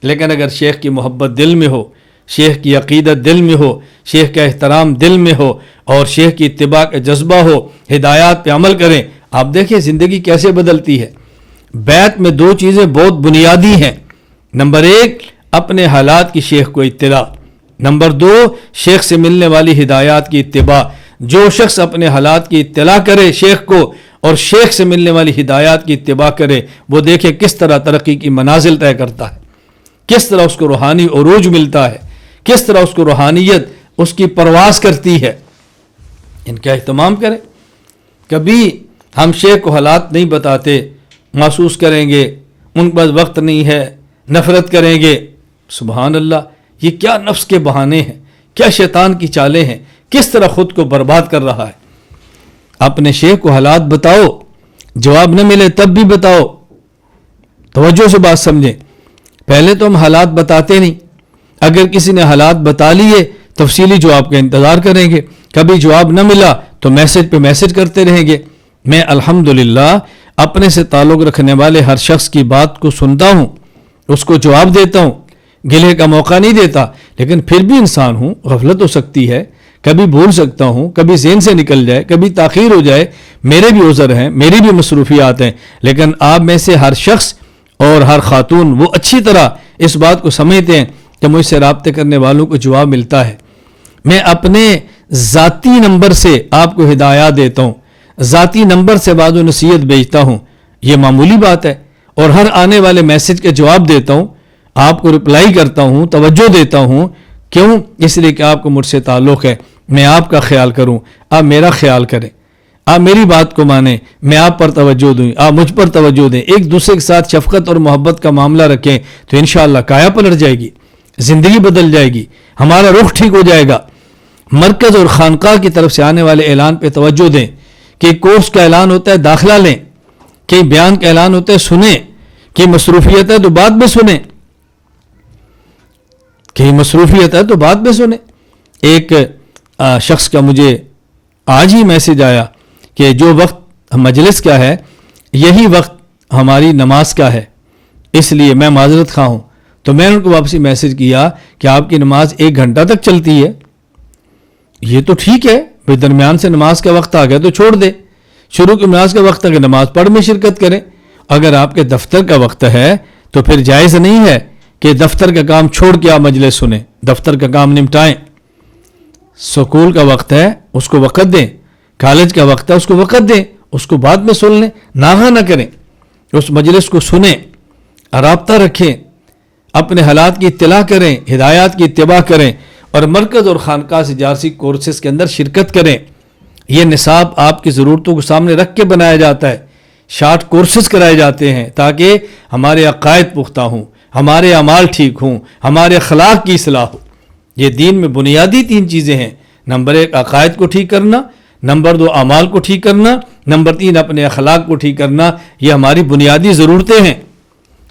لیکن اگر شیخ کی محبت دل میں ہو، شیخ کی عقیدت دل میں ہو، شیخ کا احترام دل میں ہو، اور شیخ کی اتباع کا جذبہ ہو، ہدایات پہ عمل کریں، آپ دیکھیں زندگی کیسے بدلتی ہے۔ بیعت میں دو چیزیں بہت بنیادی ہیں، نمبر ایک اپنے حالات کی شیخ کو اطلاع، نمبر دو شیخ سے ملنے والی ہدایات کی اتباع۔ جو شخص اپنے حالات کی اطلاع کرے شیخ کو اور شیخ سے ملنے والی ہدایات کی اتباع کرے، وہ دیکھے کس طرح ترقی کی منازل طے کرتا ہے، کس طرح اس کو روحانی عروج ملتا ہے، کس طرح اس کو روحانیت اس کی پرواز کرتی ہے۔ ان کا اہتمام کریں۔ کبھی ہم شیخ کو حالات نہیں بتاتے، محسوس کریں گے ان کے پاس وقت نہیں ہے، نفرت کریں گے۔ سبحان اللہ، یہ کیا نفس کے بہانے ہیں، کیا شیطان کی چالیں ہیں، کس طرح خود کو برباد کر رہا ہے۔ اپنے شیخ کو حالات بتاؤ، جواب نہ ملے تب بھی بتاؤ، توجہ سے بات سمجھیں۔ پہلے تو ہم حالات بتاتے نہیں، اگر کسی نے حالات بتا لیے تفصیلی جواب کا انتظار کریں گے، کبھی جواب نہ ملا تو میسج پہ میسج کرتے رہیں گے۔ میں الحمدللہ اپنے سے تعلق رکھنے والے ہر شخص کی بات کو سنتا ہوں، اس کو جواب دیتا ہوں، گلے کا موقع نہیں دیتا، لیکن پھر بھی انسان ہوں، غفلت ہو سکتی ہے، کبھی بھول سکتا ہوں، کبھی ذہن سے نکل جائے، کبھی تاخیر ہو جائے، میرے بھی عذر ہیں، میری بھی مصروفیات ہیں، لیکن آپ میں سے ہر شخص اور ہر خاتون وہ اچھی طرح اس بات کو سمجھتے ہیں کہ مجھ سے رابطے کرنے والوں کو جواب ملتا ہے۔ میں اپنے ذاتی نمبر سے آپ کو ہدایات دیتا ہوں، ذاتی نمبر سے بعض و نصیحت بھیجتا ہوں، یہ معمولی بات ہے، اور ہر آنے والے میسج کا جواب دیتا ہوں، آپ کو رپلائی کرتا ہوں، توجہ دیتا ہوں۔ کیوں؟ اس لیے کہ آپ کو مجھ سے تعلق ہے، میں آپ کا خیال کروں، آپ میرا خیال کریں، آپ میری بات کو مانیں، میں آپ پر توجہ دوں، آپ مجھ پر توجہ دیں، ایک دوسرے کے ساتھ شفقت اور محبت کا معاملہ رکھیں تو انشاءاللہ کایا پلٹ جائے گی، زندگی بدل جائے گی، ہمارا رخ ٹھیک ہو جائے گا۔ مرکز اور خانقاہ کی طرف سے آنے والے اعلان پہ توجہ دیں، کہ کورس کا اعلان ہوتا ہے داخلہ لیں، کہ بیان کا اعلان ہوتا ہے سنیں، کہ مصروفیت ہے تو بعد میں سنیں، کہ مصروفیت ہے تو بعد میں سنیں۔ ایک شخص کا مجھے آج ہی میسج آیا کہ جو وقت مجلس کا ہے یہی وقت ہماری نماز کا ہے، اس لیے میں معذرت خواہ ہوں۔ تو میں نے ان کو واپسی میسج کیا کہ آپ کی نماز 1 گھنٹہ تک چلتی ہے، یہ تو ٹھیک ہے، بھئی درمیان سے نماز کا وقت آ گیا تو چھوڑ دے، شروع کی نماز کا وقت اگر نماز پڑھ میں شرکت کریں۔ اگر آپ کے دفتر کا وقت ہے تو پھر جائز نہیں ہے کہ دفتر کا کام چھوڑ کے آپ مجلس سنیں، دفتر کا کام نمٹائیں۔ سکول کا وقت ہے اس کو وقت دیں، کالج کا وقت ہے اس کو وقت دیں، اس کو بعد میں سن لیں، ناغہ نہ کریں، اس مجلس کو سنیں، رابطہ رکھیں، اپنے حالات کی اطلاع کریں، ہدایات کی اتباع کریں، اور مرکز اور خانقاہ سے جارسی کورسز کے اندر شرکت کریں۔ یہ نصاب آپ کی ضرورتوں کو سامنے رکھ کے بنایا جاتا ہے، شارٹ کورسز کرائے جاتے ہیں تاکہ ہمارے عقائد پختہ ہوں، ہمارے اعمال ٹھیک ہوں، ہمارے اخلاق کی اصلاح ہو۔ یہ دین میں بنیادی 3 چیزیں ہیں، نمبر 1 عقائد کو ٹھیک کرنا، نمبر 2 اعمال کو ٹھیک کرنا، نمبر 3 اپنے اخلاق کو ٹھیک کرنا۔ یہ ہماری بنیادی ضرورتیں ہیں۔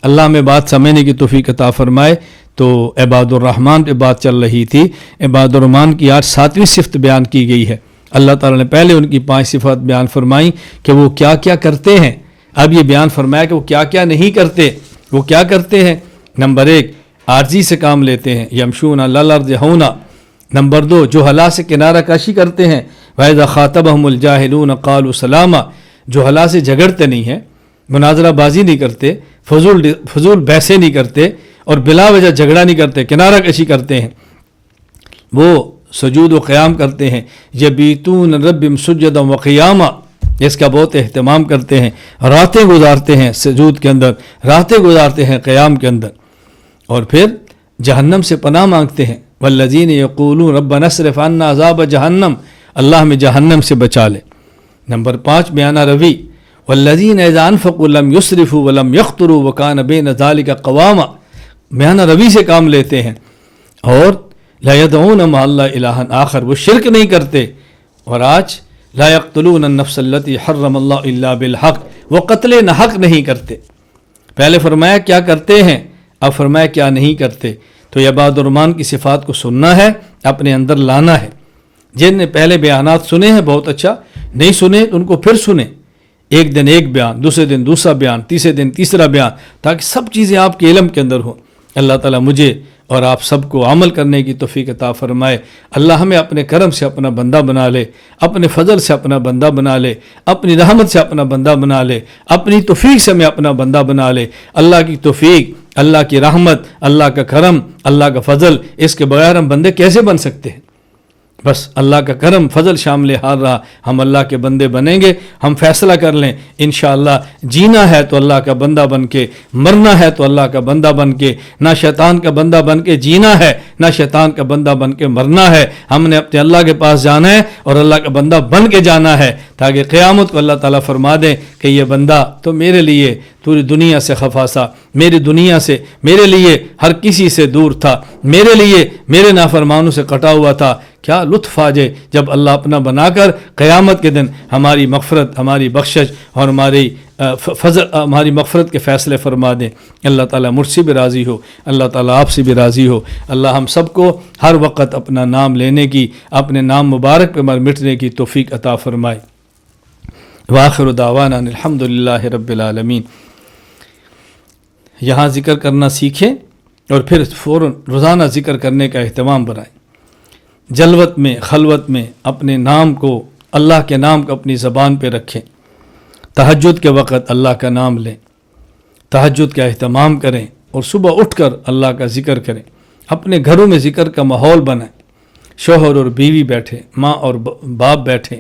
اللہ ہمیں بات سمجھنے کی توفیق عطا فرمائے۔ تو عباد الرحمن پہ بات چل رہی تھی، عباد الرحمن کی آج 7ویں صفت بیان کی گئی ہے۔ اللہ تعالیٰ نے پہلے ان کی 5 صفات بیان فرمائیں کہ وہ کیا کیا کرتے ہیں، اب یہ بیان فرمایا کہ وہ کیا کیا نہیں کرتے۔ وہ کیا کرتے ہیں؟ نمبر 1 عاجزی سے کام لیتے ہیں، یمشون علی الارض ہونا۔ نمبر 2 جو حلا سے کنارہ کشی کرتے ہیں، وَإِذَا خَاطَبَهُمُ الْجَاهِلُونَ قَالُوا سَلَامًا، جو حلا سے جھگڑتے نہیں ہیں، مناظرہ بازی نہیں کرتے، فضول بحثیں نہیں کرتے اور بلا وجہ جھگڑا نہیں کرتے، کنارہ کشی کرتے ہیں، وہ سجود و قیام کرتے ہیں، یبیتون ربہم سجدا و قیاما، اس کا بہت اہتمام کرتے ہیں، راتیں گزارتے ہیں سجود کے اندر، راتیں گزارتے ہیں قیام کے اندر، اور پھر جہنم سے پناہ مانگتے ہیں، والذین یقولون ربنا اصرف عنا عذاب جہنم، اللہ ہمیں جہنم سے بچا لے۔ نمبر 5 بیانہ روی، والذین اذا انفقوا لم یسرفوا ولم یقتروا وکان بین ذلک قواما، بیانہ روی سے کام لیتے ہیں، اور لا یدعون مع اللہ الہا آخر، وہ شرک نہیں کرتے، اور آج لا یقتلون النفس التی حرم اللہ الا بالحق، وہ قتل نہ حق نہیں کرتے۔ پہلے فرمایا کیا کرتے ہیں، اب فرمایا کیا نہیں کرتے۔ تو یہ عباد الرحمن کی صفات کو سننا ہے، اپنے اندر لانا ہے۔ جن نے پہلے بیانات سنے ہیں بہت اچھا، نہیں سنے تو ان کو پھر سنیں، ایک دن ایک بیان، دوسرے دن دوسرا بیان، تیسرے دن تیسرا بیان، تاکہ سب چیزیں آپ کے علم کے اندر ہوں۔ اللہ تعالیٰ مجھے اور آپ سب کو عمل کرنے کی توفیق عطا فرمائے۔ اللہ ہمیں اپنے کرم سے اپنا بندہ بنا لے، اپنے فضل سے اپنا بندہ بنا لے، اپنی رحمت سے اپنا بندہ بنا لے، اپنی توفیق سے ہمیں اپنا بندہ بنا لے۔ اللہ کی توفیق، اللہ کی رحمت، اللہ کا کرم، اللہ کا فضل، اس کے بغیر ہم بندے کیسے بن سکتے ہیں؟ بس اللہ کا کرم فضل شامل حال رہا، ہم اللہ کے بندے بنیں گے۔ ہم فیصلہ کر لیں انشاءاللہ، جینا ہے تو اللہ کا بندہ بن کے، مرنا ہے تو اللہ کا بندہ بن کے، نہ شیطان کا بندہ بن کے جینا ہے، نہ شیطان کا بندہ بن کے مرنا ہے۔ ہم نے اپنے اللہ کے پاس جانا ہے اور اللہ کا بندہ بن کے جانا ہے، تاکہ قیامت کو اللہ تعالیٰ فرما دیں کہ یہ بندہ تو میرے لیے پوری دنیا سے خفا سا، میری دنیا سے، میرے لیے ہر کسی سے دور تھا، میرے لیے میرے نافرمانوں سے کٹا ہوا تھا۔ کیا لطف آ جائے جب اللہ اپنا بنا کر قیامت کے دن ہماری مغفرت، ہماری بخشش اور ہماری فضل، ہماری مغفرت کے فیصلے فرما دیں۔ اللہ تعالیٰ مجھ سے بھی راضی ہو، اللہ تعالیٰ آپ سے بھی راضی ہو۔ اللہ ہم سب کو ہر وقت اپنا نام لینے کی، اپنے نام مبارک پہ مٹنے کی توفیق عطا فرمائے۔ وآخر دعوانا الحمدللہ رب العالمین۔ یہاں ذکر کرنا سیکھیں اور پھر فوراً روزانہ ذکر کرنے کا اہتمام بنائیں۔ جلوت میں، خلوت میں اپنے نام کو، اللہ کے نام کو اپنی زبان پہ رکھیں۔ تہجد کے وقت اللہ کا نام لیں، تہجد کا اہتمام کریں اور صبح اٹھ کر اللہ کا ذکر کریں۔ اپنے گھروں میں ذکر کا ماحول بنائیں، شوہر اور بیوی بیٹھیں، ماں اور باپ بیٹھیں،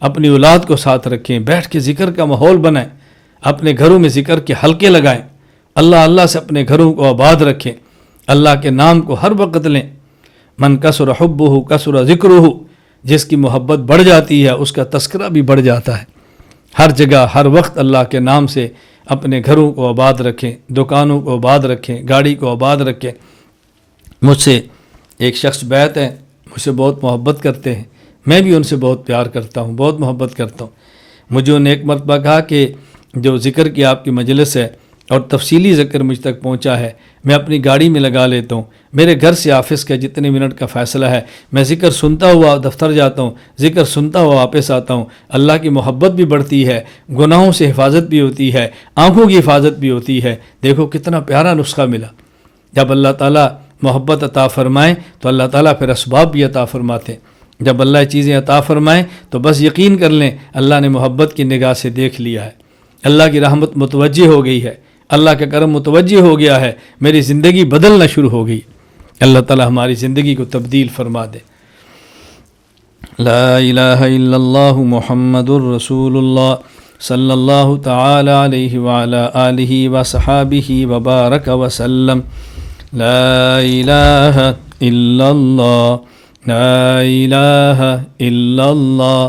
اپنی اولاد کو ساتھ رکھیں، بیٹھ کے ذکر کا ماحول بنائیں، اپنے گھروں میں ذکر کے حلقے لگائیں، اللہ سے اپنے گھروں کو آباد رکھیں، اللہ کے نام کو ہر وقت لیں۔ من کثر حبہ کثر ذکرہ، جس کی محبت بڑھ جاتی ہے اس کا تذکرہ بھی بڑھ جاتا ہے۔ ہر جگہ ہر وقت اللہ کے نام سے اپنے گھروں کو آباد رکھیں، دکانوں کو آباد رکھیں، گاڑی کو آباد رکھیں۔ مجھ سے ایک شخص بیعت ہیں، مجھ سے بہت محبت کرتے ہیں، میں بھی ان سے بہت پیار کرتا ہوں، بہت محبت کرتا ہوں۔ مجھے انہیں ایک مرتبہ کہا کہ جو ذکر کی آپ کی مجلس ہے اور تفصیلی ذکر مجھ تک پہنچا ہے، میں اپنی گاڑی میں لگا لیتا ہوں، میرے گھر سے آفس کا جتنے منٹ کا فیصلہ ہے، میں ذکر سنتا ہوا دفتر جاتا ہوں، ذکر سنتا ہوا واپس آتا ہوں۔ اللہ کی محبت بھی بڑھتی ہے، گناہوں سے حفاظت بھی ہوتی ہے، آنکھوں کی حفاظت بھی ہوتی ہے۔ دیکھو کتنا پیارا نسخہ ملا۔ جب اللہ تعالیٰ محبت عطا فرمائیں تو اللہ تعالیٰ پھر اسباب بھی عطا فرماتے ہیں۔ جب اللہ چیزیں عطا فرمائیں تو بس یقین کر لیں اللہ نے محبت کی نگاہ سے دیکھ لیا ہے، اللہ کی رحمت متوجہ ہو گئی ہے، اللہ کا کرم متوجہ ہو گیا ہے، میری زندگی بدلنا شروع ہو گئی۔ اللہ تعالیٰ ہماری زندگی کو تبدیل فرما دے۔ لا الہ الا اللہ محمد الرسول اللہ صلی اللہ تعالی علیہ وعلی آلہ وصحابہ وبارک وسلم۔ لا الہ الا اللہ، لا الہ الا اللہ،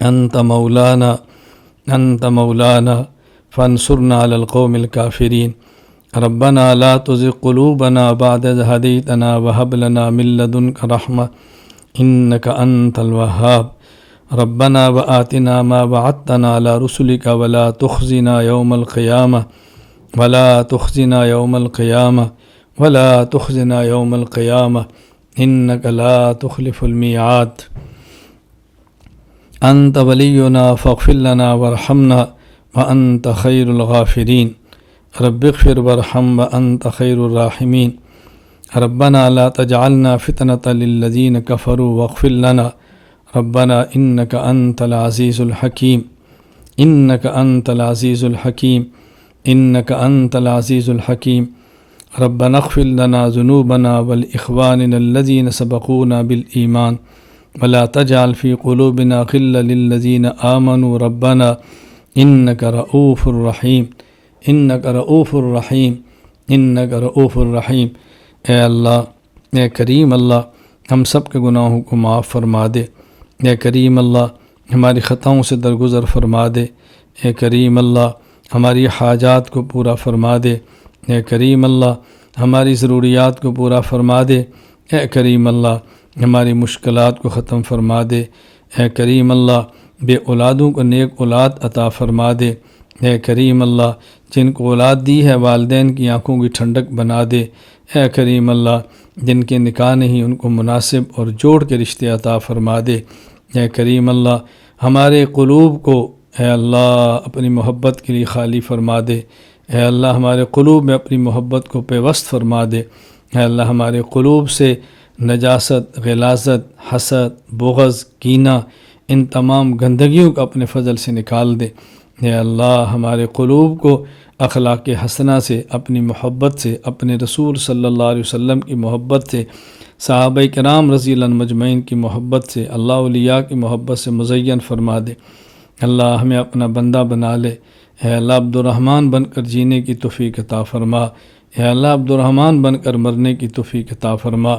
أنت مولانا فانصرنا على القوم الكافرين ربنا لا تزغ قلوبنا بعد إذ هديتنا وهب لنا من لدنك رحمة إنك أنت الوهاب ربنا وآتنا ما وعدتنا على رسلك ولا تخزنا يوم القيامة إنك لا تخلف الميعاد أنت ولينا فاغفر لنا وارحمنا وأنت خير الغافرين رب اغفر وارحم وأنت خير الراحمين ربنا لا تجعلنا فتنة للذين كفروا واغفر لنا ربنا إنك أنت العزيز الحكيم ربنا اغفر لنا ذنوبنا ولإخواننا الذين سبقونا بالإيمان ولا تجعل في قلوبنا غلا للذين آمنوا ربنا إنك رؤوف رحيم اے اللہ، اے کریم اللہ، ہم سب کے گناہوں کو معاف فرما دے۔ اے کریم اللہ، ہماری خطاؤں سے درگزر فرما دے۔ اے کریم اللہ، ہماری حاجات کو پورا فرما دے۔ اے کریم اللہ، ہماری ضروریات کو پورا فرما دے۔ اے کریم اللہ، ہماری مشکلات کو ختم فرما دے۔ اے کریم اللہ، بے اولادوں کو نیک اولاد عطا فرما دے۔ اے کریم اللہ، جن کو اولاد دی ہے والدین کی آنکھوں کی ٹھنڈک بنا دے۔ اے کریم اللہ، جن کے نکاح نہیں ان کو مناسب اور جوڑ کے رشتے عطا فرما دے۔ اے کریم اللہ، ہمارے قلوب کو اے اللہ اپنی محبت کے لیے خالی فرما دے۔ اے اللہ، ہمارے قلوب میں اپنی محبت کو پیوست فرما دے۔ اے اللہ، ہمارے قلوب سے نجاست، غلاظت، حسد، بغض، کینہ، ان تمام گندگیوں کو اپنے فضل سے نکال دے۔ اے اللہ، ہمارے قلوب کو اخلاق حسنہ سے، اپنی محبت سے، اپنے رسول صلی اللہ علیہ وسلم کی محبت سے، صحابہ کرام رضی اللہ عنہم مجمعین کی محبت سے، اللہ اولیاء کی محبت سے مزین فرما دے۔ اللہ، ہمیں اپنا بندہ بنا لے۔ اے اللہ، عبد الرحمن بن کر جینے کی توفیق عطا فرما۔ اے اللہ، عبد الرحمن بن کر مرنے کی توفیق عطا فرما۔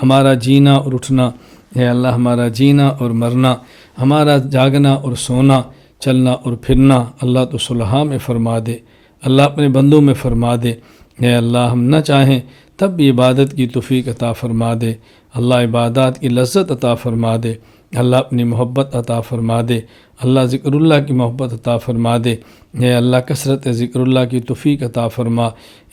ہمارا جینا اور اٹھنا، اے اللہ، ہمارا جینا اور مرنا، ہمارا جاگنا اور سونا، چلنا اور پھرنا اللہ تو صلحہ میں فرما دے۔ اللہ اپنے بندوں میں فرما دے۔ اے اللہ، ہم نہ چاہیں تب بھی عبادت کی توفیق عطا فرما دے۔ اللہ عبادات کی لذت عطا فرما دے۔ اللہ اپنی محبت عطا فرما دے۔ اللہ ذکر اللہ کی محبت عطا فرما دے۔ اے اللہ، کثرت ذکر اللہ کی توفیق عطا فرما۔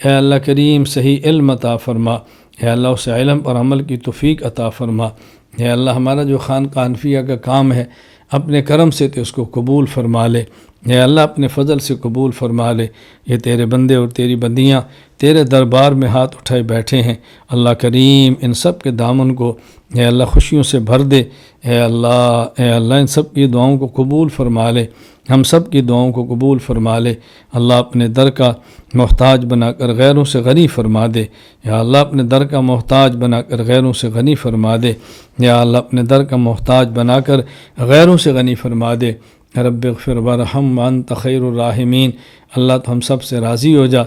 اے اللہ کریم، صحیح علم عطا فرما۔ اے اللہ، اس علم پر عمل کی توفیق عطا فرما۔ اے اللہ، ہمارا جو خانقاہ انفیہ کا کام ہے اپنے کرم سے تو اس کو قبول فرما لے۔ اے اللہ، اپنے فضل سے قبول فرما لے۔ یہ تیرے بندے اور تیری بندیاں تیرے دربار میں ہاتھ اٹھائے بیٹھے ہیں۔ اللہ کریم، ان سب کے دامن کو اے اللہ خوشیوں سے بھر دے۔ اے اللہ ان سب کی دعاؤں کو قبول فرما لے۔ ہم سب کی دعاؤں کو قبول فرما لے۔ اللہ اپنے در کا محتاج بنا کر غیروں سے غنی فرما دے۔ یا اللہ، اپنے در کا محتاج بنا کر غیروں سے غنی فرما دے۔ یا اللہ، اپنے در کا محتاج بنا کر غیروں سے غنی فرما دے۔ رب اغفر وارحم وانت خیر الراحمین۔ اللہ، تو ہم سب سے راضی ہو جا،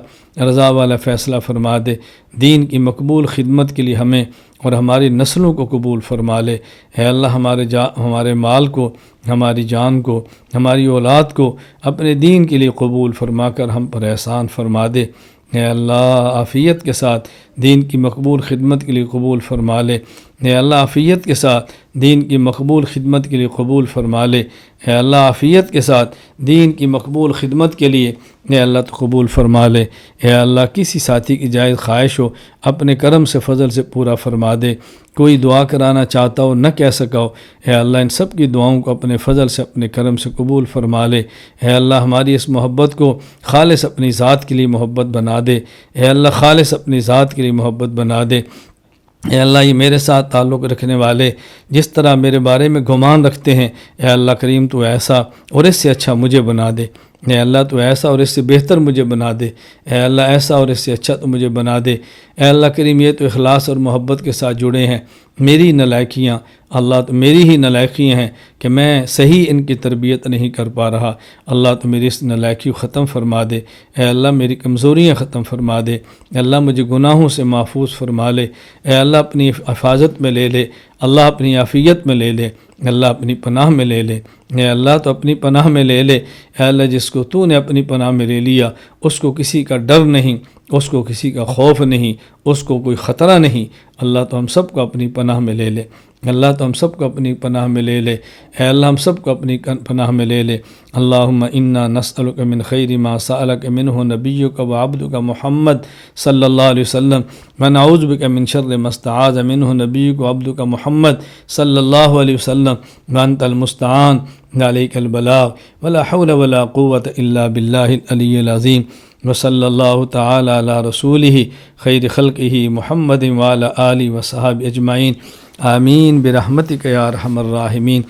رضا والا فیصلہ فرما دے۔ دین کی مقبول خدمت کے لیے ہمیں اور ہماری نسلوں کو قبول فرما لے۔ اے اللہ، ہمارے مال کو، ہماری جان کو، ہماری اولاد کو اپنے دین کے لیے قبول فرما کر ہم پر احسان فرما دے۔ اے اللہ، عافیت کے ساتھ دین کی مقبول خدمت کے لیے قبول فرما لے۔ اے اللہ، عافیت کے ساتھ دین کی مقبول خدمت کے لیے قبول فرما لے۔ اے اللہ، عافیت کے ساتھ دین کی مقبول خدمت کے لیے اے اللہ تو قبول فرما لے۔ اے اللہ، کسی ساتھی کی جائز خواہش ہو اپنے کرم سے فضل سے پورا فرما دے۔ کوئی دعا کرانا چاہتا ہو نہ کہہ سکا ہو، اے اللہ ان سب کی دعاؤں کو اپنے فضل سے اپنے کرم سے قبول فرما لے۔ اے اللہ، ہماری اس محبت کو خالص اپنی ذات کے لیے محبت بنا دے۔ اے اللہ، خالص اپنی ذات کے لیے محبت بنا دے۔ اے اللہ، یہ میرے ساتھ تعلق رکھنے والے جس طرح میرے بارے میں گمان رکھتے ہیں، اے اللہ کریم تو ایسا اور اس سے اچھا مجھے بنا دے۔ اے اللہ، تو ایسا اور اس سے بہتر مجھے بنا دے۔ اے اللہ، ایسا اور اس سے اچھا تو مجھے بنا دے۔ اے اللہ کریم، یہ تو اخلاص اور محبت کے ساتھ جڑے ہیں۔ میری نالائکیاں اللہ تو میری ہی نالائکیاں ہیں کہ میں صحیح ان کی تربیت نہیں کر پا رہا۔ اللہ تو میری اس نالائکی کو ختم فرما دے۔ اے اللہ، میری کمزوریاں ختم فرما دے۔ اے اللہ، مجھے گناہوں سے محفوظ فرما لے۔ اے اللہ، اپنی حفاظت میں لے لے۔ اللہ، اپنی عافیت میں لے لے۔ اللہ اپنی پناہ میں لے لے، اے اللہ تو اپنی پناہ میں لے لے، اے اللہ جس کو تو نے اپنی پناہ میں لے لیا اس کو کسی کا ڈر نہیں، اس کو کسی کا خوف نہیں، اس کو کوئی خطرہ نہیں، اللہ تو ہم سب کو اپنی پناہ میں لے لے، اللہ تو ہم سب کو اپنی پناہ میں لے لے، اے اللہ ہم سب کو اپنی پناہ میں لے لے۔ اللہم انا نسألک من خیر ما سألک منہ نبیک و عبدک محمد صلی اللہ علیہ وسلم ونعوذ بک من شر ما استعاذ منہ نبیک و عبدک محمد صلی اللہ علیہ وسلم وانت المستعان علیک البلاغ ولا حول ولا قوة الا باللہ العلی العظیم وصلی اللہ تعالی علی رسولہ خیر خلقہ محمد وعلی آلہ وصحبہ اجمعین آمین برحمتک یا ارحم الراحمین۔